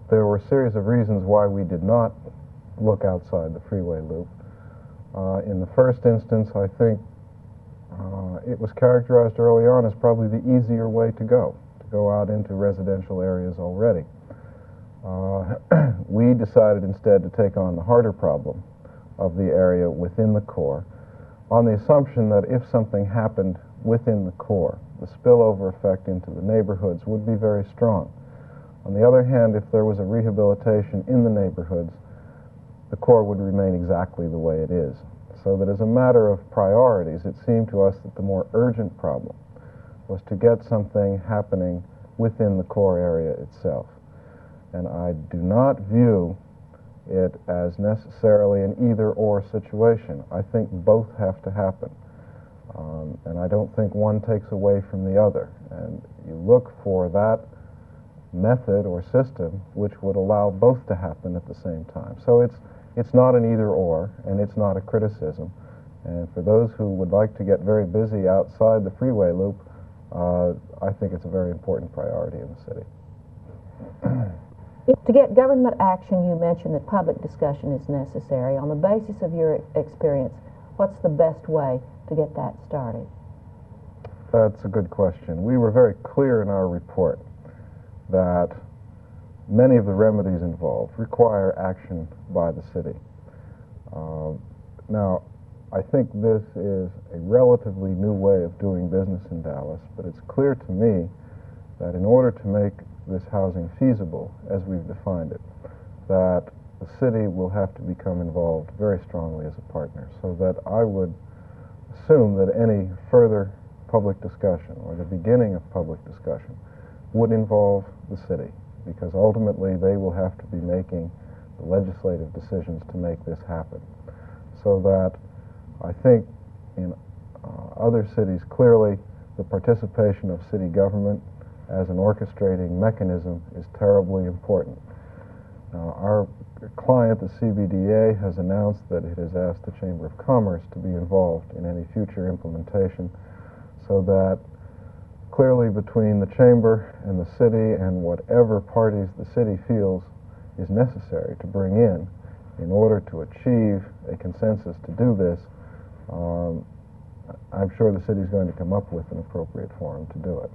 There were a series of reasons why we did not look outside the freeway loop. In the first instance, I think it was characterized early on as probably the easier way to go out into residential areas already. We decided instead to take on the harder problem of the area within the core, on the assumption that if something happened within the core, the spillover effect into the neighborhoods would be very strong. On the other hand, if there was a rehabilitation in the neighborhoods, the core would remain exactly the way it is. So that as a matter of priorities, it seemed to us that the more urgent problem was to get something happening within the core area itself. And I do not view it as necessarily an either-or situation. I think both have to happen. And I don't think one takes away from the other. And you look for that method or system which would allow both to happen at the same time. So it's not an either-or, and it's not a criticism. And for those who would like to get very busy outside the freeway loop, I think it's a very important priority in the city. To get government action, you mentioned that public discussion is necessary. On the basis of your experience, what's the best way to get that started? That's a good question. We were very clear in our report that many of the remedies involved require action by the city. Now, I think this is a relatively new way of doing business in Dallas, but it's clear to me that in order to make this housing feasible, as we've defined it, that the city will have to become involved very strongly as a partner, so that I would assume that any further public discussion or the beginning of public discussion would involve the city, because ultimately they will have to be making the legislative decisions to make this happen. So that I think in other cities, clearly the participation of city government as an orchestrating mechanism is terribly important. Our client, the CBDA, has announced that it has asked the Chamber of Commerce to be involved in any future implementation, so that clearly between the Chamber and the city and whatever parties the city feels is necessary to bring in order to achieve a consensus to do this, I'm sure the city is going to come up with an appropriate forum to do it.